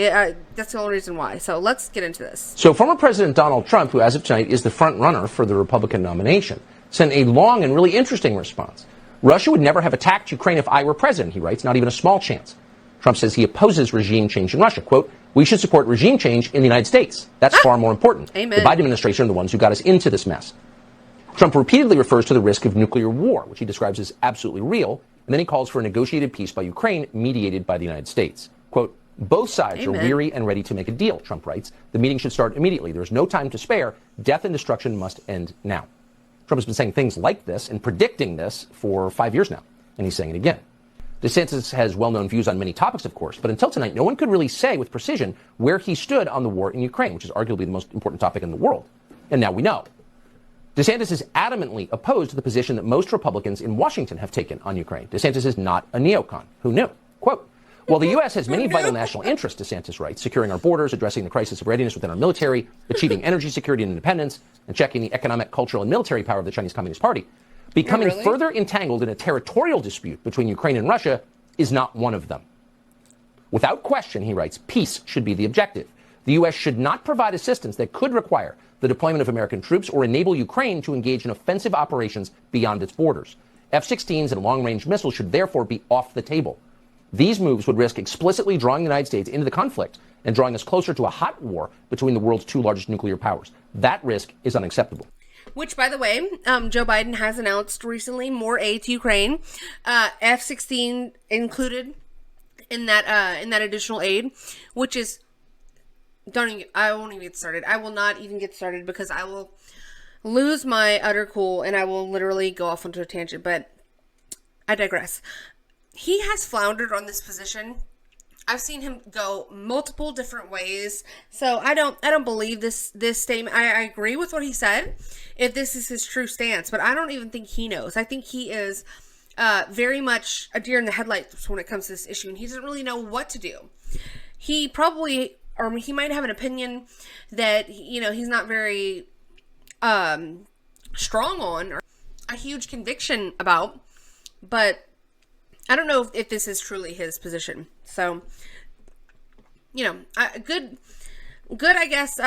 That's the only reason why. So let's get into this. So former President Donald Trump, who as of tonight is the front runner for the Republican nomination, sent a long and really interesting response. Russia would never have attacked Ukraine if I were president, he writes, not even a small chance. Trump says he opposes regime change in Russia. Quote, we should support regime change in the United States. That's far more important. Amen. The Biden administration are the ones who got us into this mess. Trump repeatedly refers to the risk of nuclear war, which he describes as absolutely real, and then he calls for a negotiated peace by Ukraine mediated by the United States. Quote, both sides are weary and ready to make a deal, Trump writes. The meeting should start immediately. There's no time to spare. Death and destruction must end now. Trump has been saying things like this and predicting this for 5 years now, and he's saying it again. DeSantis has well-known views on many topics, of course, but until tonight, no one could really say with precision where he stood on the war in Ukraine, which is arguably the most important topic in the world. And now we know. DeSantis is adamantly opposed to the position that most Republicans in Washington have taken on Ukraine. DeSantis is not a neocon. Who knew? Quote, while the U.S. has many vital national interests, DeSantis writes, securing our borders, addressing the crisis of readiness within our military, achieving energy security and independence, and checking the economic, cultural, and military power of the Chinese Communist Party, becoming further entangled in a territorial dispute between Ukraine and Russia is not one of them. Without question, he writes, peace should be the objective. The U.S. should not provide assistance that could require the deployment of American troops or enable Ukraine to engage in offensive operations beyond its borders. F-16s and long-range missiles should therefore be off the table. These moves would risk explicitly drawing the United States into the conflict and drawing us closer to a hot war between the world's two largest nuclear powers. That risk is unacceptable. Which, by the way, Joe Biden has announced recently more aid to Ukraine, F-16 included in that additional aid, which is I won't even get started. I will not even get started because I will lose my utter cool and I will literally go off onto a tangent. But I digress. He has floundered on this position. I've seen him go multiple different ways. So I don't believe this statement. I agree with what he said if this is his true stance, but I don't even think he knows. I think he is very much a deer in the headlights when it comes to this issue, and he doesn't really know what to do. He probably, or he might have an opinion that, he's not very strong on or a huge conviction about, but I don't know if this is truly his position. So, good, I guess,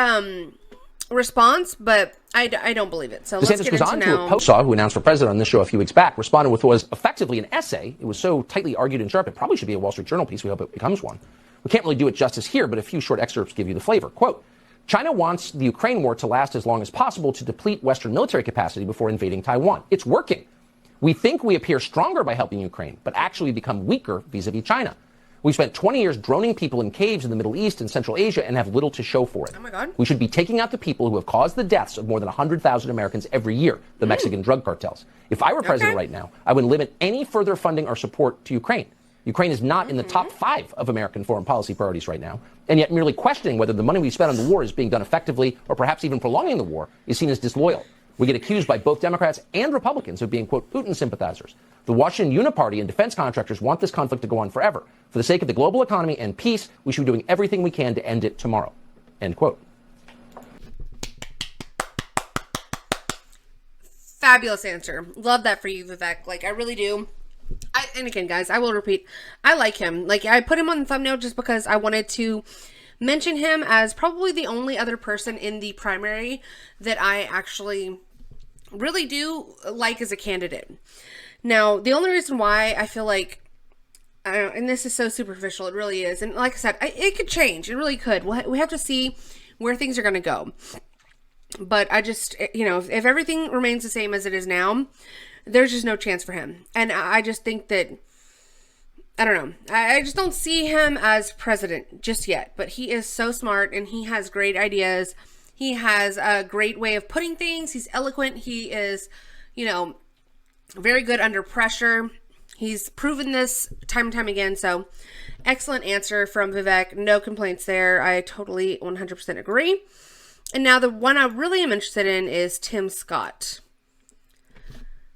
response, but I don't believe it. So let's get into now. DeSantis, who announced for president on this show a few weeks back, responded with what was effectively an essay. It was so tightly argued and sharp, it probably should be a Wall Street Journal piece. We hope it becomes one. We can't really do it justice here, but a few short excerpts give you the flavor. Quote, China wants the Ukraine war to last as long as possible to deplete Western military capacity before invading Taiwan. It's working. We think we appear stronger by helping Ukraine, but actually become weaker vis-a-vis China. We've spent 20 years droning people in caves in the Middle East and Central Asia and have little to show for it. Oh my God. We should be taking out the people who have caused the deaths of more than 100,000 Americans every year, the Mexican drug cartels. If I were president right now, I would limit any further funding or support to Ukraine. Ukraine is not in the top 5 of American foreign policy priorities right now, and yet merely questioning whether the money we spend on the war is being done effectively or perhaps even prolonging the war is seen as disloyal. We get accused by both Democrats and Republicans of being, quote, Putin sympathizers. The Washington Uniparty and defense contractors want this conflict to go on forever. For the sake of the global economy and peace, we should be doing everything we can to end it tomorrow. End quote. Fabulous answer. Love that for you, Vivek. Like, I really do. And again, guys, I will repeat, I like him. Like, I put him on the thumbnail just because I wanted to mention him as probably the only other person in the primary that I actually really do like as a candidate. Now, the only reason why I feel like, and this is so superficial, it really is, and like I said, it could change, it really could. We have to see where things are going to go. But I just, if everything remains the same as it is now, there's just no chance for him. And I just think that, I don't know, I just don't see him as president just yet. But he is so smart and he has great ideas. He has a great way of putting things. He's eloquent. He is, very good under pressure. He's proven this time and time again. So Excellent answer from Vivek. No complaints there. I totally 100% agree. And now the one I really am interested in is Tim Scott,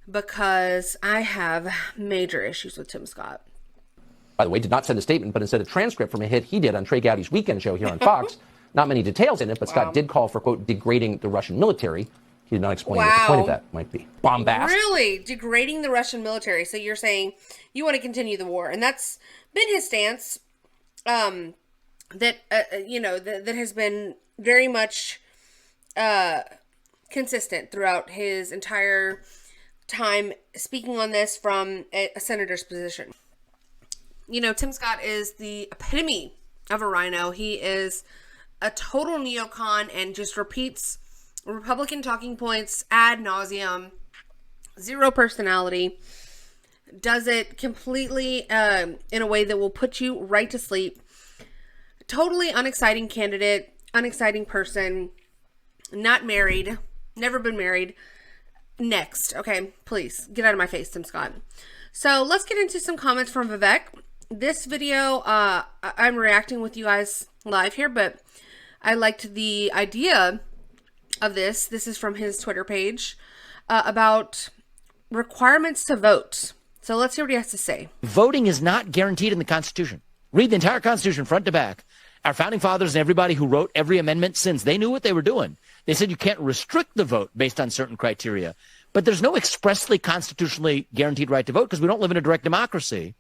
because I have major issues with Tim Scott. By the way, did not send a statement, but instead a transcript from a hit he did on Trey Gowdy's weekend show here on Fox. Not many details in it, but Scott did call for, quote, degrading the Russian military. He did not explain what the point of that might be. Bombast. Really? Degrading the Russian military. So you're saying you want to continue the war. And that's been his stance, that has been very much consistent throughout his entire time speaking on this from a senator's position. You know, Tim Scott is the epitome of a rhino. He is a total neocon and just repeats Republican talking points ad nauseum. Zero personality. Does it completely in a way that will put you right to sleep. Totally unexciting candidate, unexciting person, not married, never been married. Next. Okay, please get out of my face, Tim Scott. So let's get into some comments from Vivek. This video, I'm reacting with you guys live here, but I liked the idea of this. This is from his Twitter page about requirements to vote. So let's hear what he has to say. Voting is not guaranteed in the Constitution. Read the entire Constitution front to back. Our founding fathers and everybody who wrote every amendment since, they knew what they were doing. They said you can't restrict the vote based on certain criteria. But there's no expressly constitutionally guaranteed right to vote because we don't live in a direct democracy.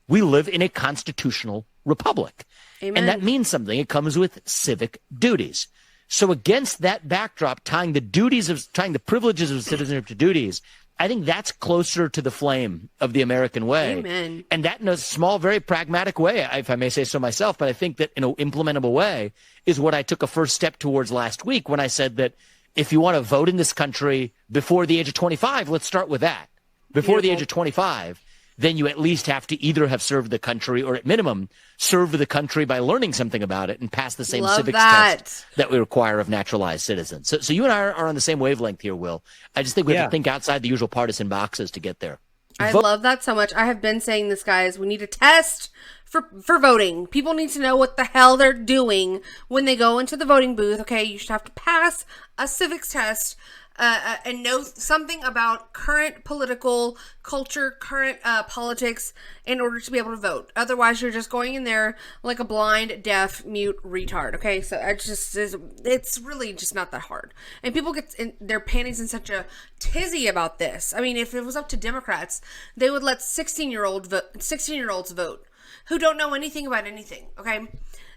We live in a constitutional republic. Amen. And that means something. It comes with civic duties. So against that backdrop, tying the privileges of citizenship to duties, I think that's closer to the flame of the American way. Amen. And that in a small, very pragmatic way, if I may say so myself, but I think that in an implementable way is what I took a first step towards last week when I said that if you want to vote in this country before the age of 25, let's start with that. Before the age of 25, then you at least have to either have served the country or at minimum serve the country by learning something about it and pass the same civics test that we require of naturalized citizens. So you and I are on the same wavelength here, Will. I just think we have to think outside the usual partisan boxes to get there. I love that so much. I have been saying this, guys. We need a test for voting. People need to know what the hell they're doing when they go into the voting booth. Okay, you should have to pass a civics test and know something about current political culture, current politics in order to be able to vote. Otherwise, you're just going in there like a blind, deaf, mute retard. Okay, so it's really just not that hard. And people get their panties in such a tizzy about this. I mean, if it was up to Democrats, they would let 16-year-olds vote who don't know anything about anything. Okay.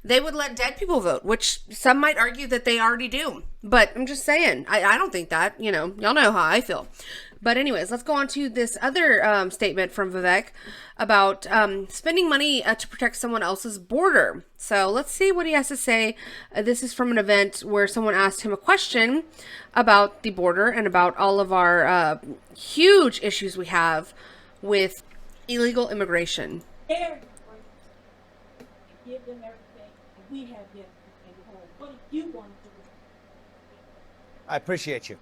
They would let dead people vote, which some might argue that they already do. But I'm just saying, I don't think that, y'all know how I feel. But anyways, let's go on to this other statement from Vivek about spending money to protect someone else's border. So let's see what he has to say. This is from an event where someone asked him a question about the border and about all of our huge issues we have with illegal immigration. Give them everything. We have them in home. What do you want to do? I appreciate you.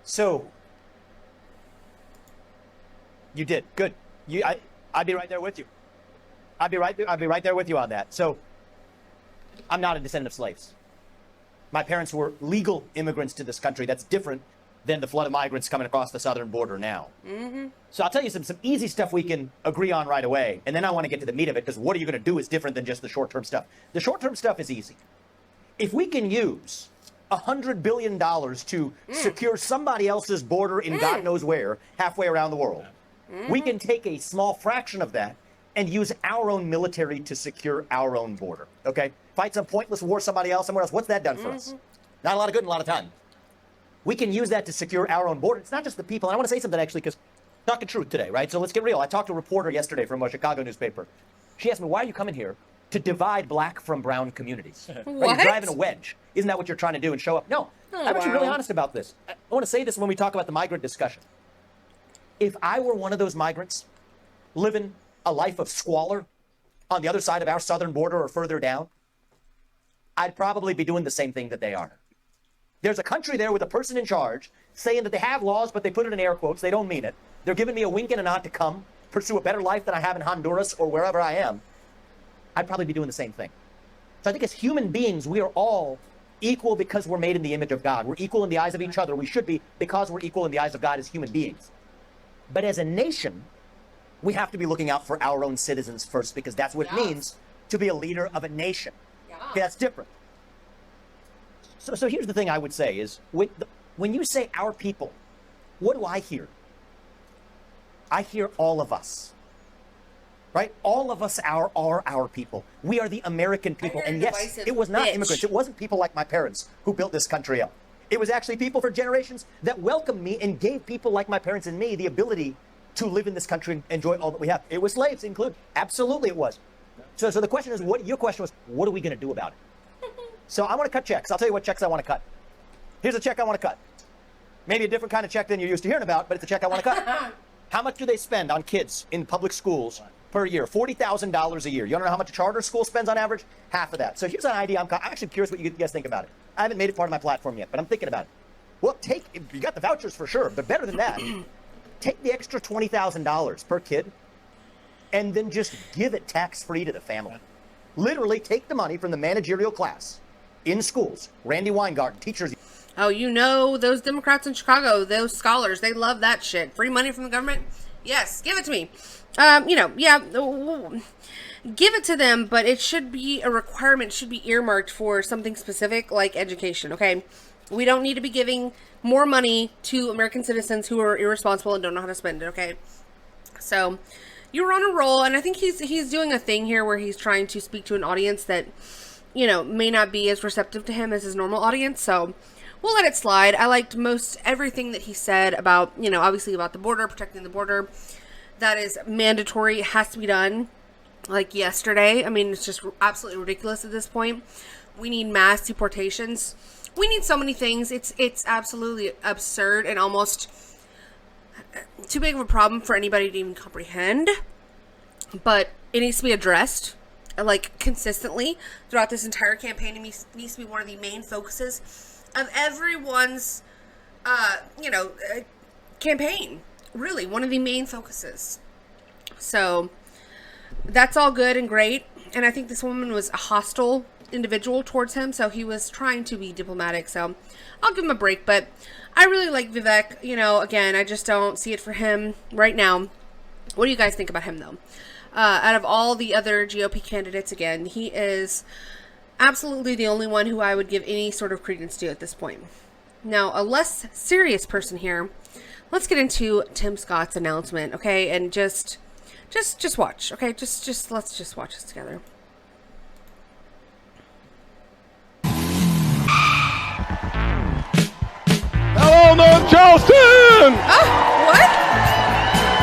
So, you did good. I'd be right there with you. I'd be right there with you on that. So, I'm not a descendant of slaves. My parents were legal immigrants to this country. That's different than the flood of migrants coming across the southern border now. Mm-hmm. So I'll tell you some easy stuff we can agree on right away, and then I want to get to the meat of it, because what are you going to do is different than just the short-term stuff. The short-term stuff is easy. If we can use $100 billion to secure somebody else's border in God knows where, halfway around the world, we can take a small fraction of that and use our own military to secure our own border, okay? Fight some pointless war somewhere else. What's that done for us? Not a lot of good and a lot of time. We can use that to secure our own border. It's not just the people. And I want to say something, actually, because talking truth today, right? So let's get real. I talked to a reporter yesterday from a Chicago newspaper. She asked me, why are you coming here to divide black from brown communities? Right? You're driving a wedge. Isn't that what you're trying to do and show up? No. I want you really honest about this. I want to say this when we talk about the migrant discussion. If I were one of those migrants living a life of squalor on the other side of our southern border or further down, I'd probably be doing the same thing that they are. There's a country there with a person in charge saying that they have laws, but they put it in air quotes. They don't mean it. They're giving me a wink and a nod to come. pursue a better life than I have in Honduras or wherever I am, I'd probably be doing the same thing. So I think as human beings, we are all equal because we're made in the image of God. We're equal in the eyes of each other. We should be because we're equal in the eyes of God as human beings. But as a nation, we have to be looking out for our own citizens first, because that's what it means to be a leader of a nation. Okay, that's different. So here's the thing I would say is, when you say our people, what do I hear? I hear all of us. Right? All of us are our people. We are the American people. And yes, it was not immigrants. It wasn't people like my parents who built this country up. It was actually people for generations that welcomed me and gave people like my parents and me the ability to live in this country and enjoy all that we have. It was slaves included. Absolutely it was. So the question is, your question was, what are we going to do about it? So I want to cut checks. I'll tell you what checks I want to cut. Here's a check I want to cut. Maybe a different kind of check than you're used to hearing about, but it's a check I want to cut. How much do they spend on kids in public schools per year? $40,000 a year. You want to know how much a charter school spends on average? Half of that. So here's an idea. I'm actually curious what you guys think about it. I haven't made it part of my platform yet, but I'm thinking about it. Well, you got the vouchers for sure, but better than that, take the extra $20,000 per kid and then just give it tax-free to the family. Literally take the money from the managerial class in schools. Randy Weingarten, teachers. Oh, you know, those Democrats in Chicago, those scholars, they love that shit. Free money from the government? Yes, give it to me. Give it to them, but it should be a requirement, should be earmarked for something specific like education, okay? We don't need to be giving more money to American citizens who are irresponsible and don't know how to spend it, okay? So, you were on a roll, and I think he's doing a thing here where he's trying to speak to an audience that, you know, may not be as receptive to him as his normal audience, so we'll let it slide. I liked most everything that he said about, you know, obviously about the border, protecting the border. That is mandatory. It has to be done. Like yesterday. I mean, it's just absolutely ridiculous at this point. We need mass deportations. We need so many things. It's absolutely absurd and almost too big of a problem for anybody to even comprehend. But it needs to be addressed, like, consistently throughout this entire campaign. It needs to be one of the main focuses of everyone's, campaign. Really, one of the main focuses. So, that's all good and great. And I think this woman was a hostile individual towards him, so he was trying to be diplomatic. So, I'll give him a break. But I really like Vivek. You know, again, I just don't see it for him right now. What do you guys think about him, though? Out of all the other GOP candidates, again, he is absolutely the only one who I would give any sort of credence to at this point. Now, a less serious person here. Let's get into Tim Scott's announcement, okay? And just watch, okay? Let's just watch this together. Hello, North Charleston! What?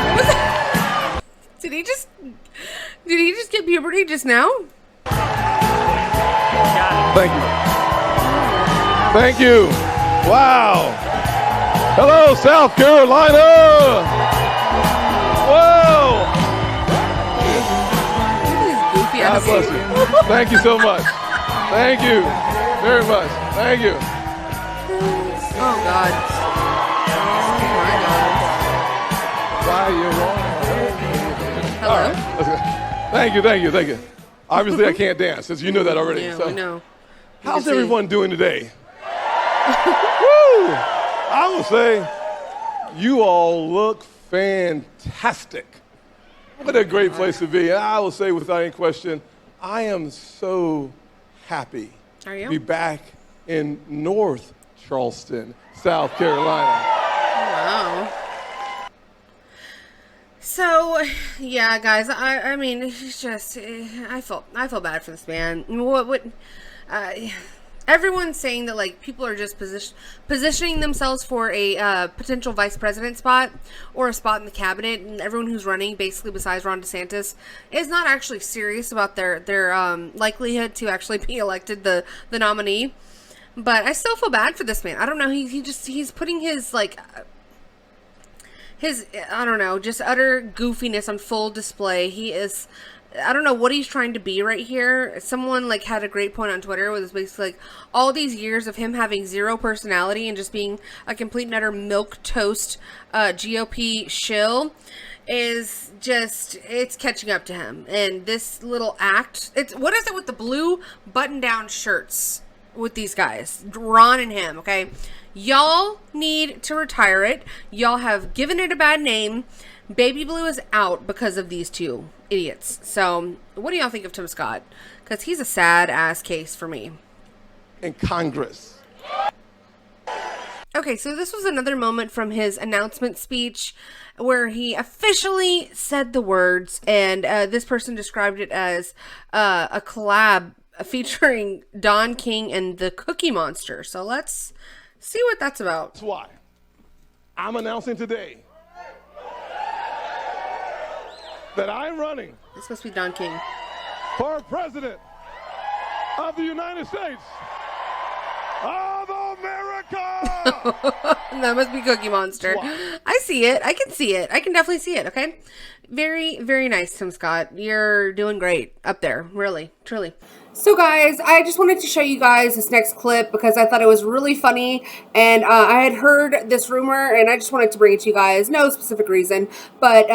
What was that? Did he just get puberty just now? Thank you. Wow. Hello, South Carolina. Whoa. God bless you. Thank you so much. Thank you very much. Thank you. Oh, God. Oh, my God. Why you wrong? Hello? Right. Thank you. Obviously, I can't dance, as you know that already. Yeah, so. I know. How's everyone doing today? Woo! I will say, you all look fantastic. What a great place to be. And I will say, without any question, I am so happy to be back in North Charleston, South Carolina. Wow. So, yeah, guys, I mean, it's just, I feel bad for this man. Everyone's saying that, like, people are just positioning themselves for a potential vice president spot or a spot in the cabinet, and everyone who's running, basically besides Ron DeSantis, is not actually serious about their likelihood to actually be elected the nominee. But I still feel bad for this man. I don't know. He's putting his, like, I don't know, just utter goofiness on full display. He is, I don't know what he's trying to be right here. Someone, like, had a great point on Twitter where it was basically like, all these years of him having zero personality and just being a complete and utter milquetoast GOP shill is just, it's catching up to him. And this little act, what is it with the blue button-down shirts with these guys? Ron and him, okay? Y'all need to retire it. Y'all have given it a bad name. Baby Blue is out because of these two idiots. So, what do y'all think of Tim Scott? Because he's a sad-ass case for me. In Congress. Okay, so this was another moment from his announcement speech where he officially said the words, and this person described it as a collab featuring Don King and the Cookie Monster. So let's see what that's about. That's why I'm announcing today that I'm running. This must be Don King. For President of the United States of America. That must be Cookie Monster. I see it. I can see it. I can definitely see it. Okay. Very, very nice, Tim Scott. You're doing great up there. Really, truly. So guys, I just wanted to show you guys this next clip because I thought it was really funny, and I had heard this rumor and I just wanted to bring it to you guys. No specific reason, but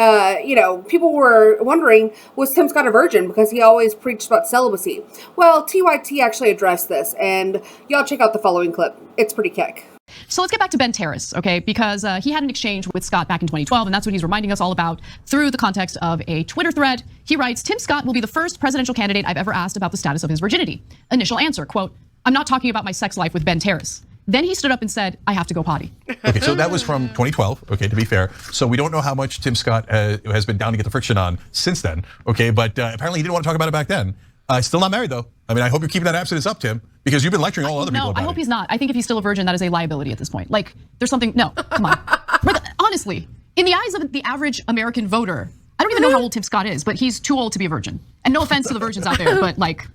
you know, people were wondering, was Tim Scott a virgin because he always preached about celibacy? Well, TYT actually addressed this, and y'all check out the following clip. It's pretty kick. So let's get back to Ben Terrace, okay? Because he had an exchange with Scott back in 2012, and that's what he's reminding us all about through the context of a Twitter thread. He writes, Tim Scott will be the first presidential candidate I've ever asked about the status of his virginity. Initial answer, quote, I'm not talking about my sex life with Ben Terrace. Then he stood up and said, I have to go potty. Okay, so that was from 2012, okay, to be fair. So we don't know how much Tim Scott has been down to get the friction on since then, okay? But apparently he didn't want to talk about it back then. Still not married, though. I mean, I hope you're keeping that abstinence up, Tim, because you've been lecturing all other people about it. No, I hope he's not. I think if he's still a virgin, that is a liability at this point. Like, there's something, no, come on. Honestly, in the eyes of the average American voter, I don't even know how old Tim Scott is, but he's too old to be a virgin. And no offense to the virgins out there, but like...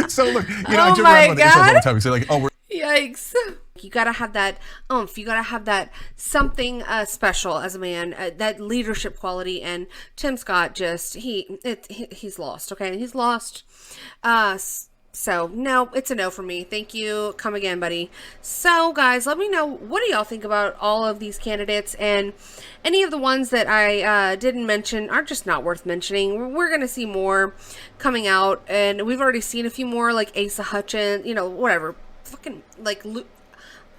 So look, you know, I joke around about the insults all the time. We say like, oh, we're... Yikes. You gotta have that oomph. You gotta have that something special as a man, that leadership quality. And Tim Scott just, he's lost, okay? He's lost. So, no, it's a no for me. Thank you. Come again, buddy. So, guys, let me know, what do y'all think about all of these candidates? And any of the ones that I didn't mention are just not worth mentioning. We're going to see more coming out. And we've already seen a few more, like Asa Hutchins, you know, whatever. Fucking, like,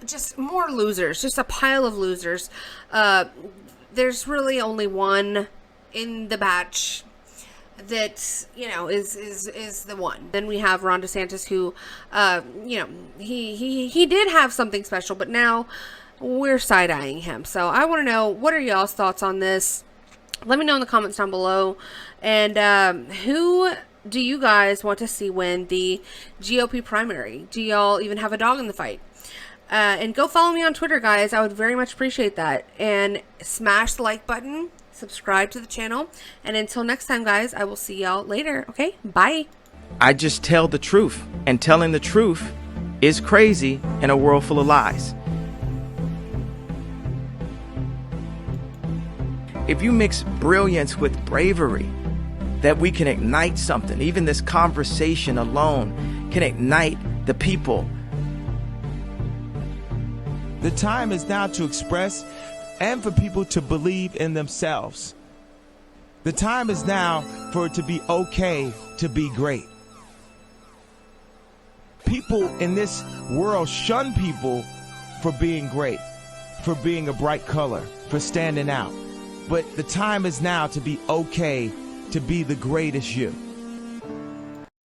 just more losers. Just a pile of losers. There's really only one in the batch that, you know, is the one. Then we have Ron DeSantis, who, you know, he did have something special, but now we're side-eyeing him. So I want to know, what are y'all's thoughts on this? Let me know in the comments down below. And who do you guys want to see win the GOP primary? Do y'all even have a dog in the fight? And go follow me on Twitter, guys. I would very much appreciate that. And smash the like button. Subscribe to the channel. And until next time, guys, I will see y'all later. Okay? Bye. I just tell the truth. And telling the truth is crazy in a world full of lies. If you mix brilliance with bravery, that we can ignite something. Even this conversation alone can ignite the people. The time is now to express and for people to believe in themselves. The time is now for it to be okay to be great. People in this world shun people for being great, for being a bright color, for standing out. But the time is now to be okay to be the greatest you.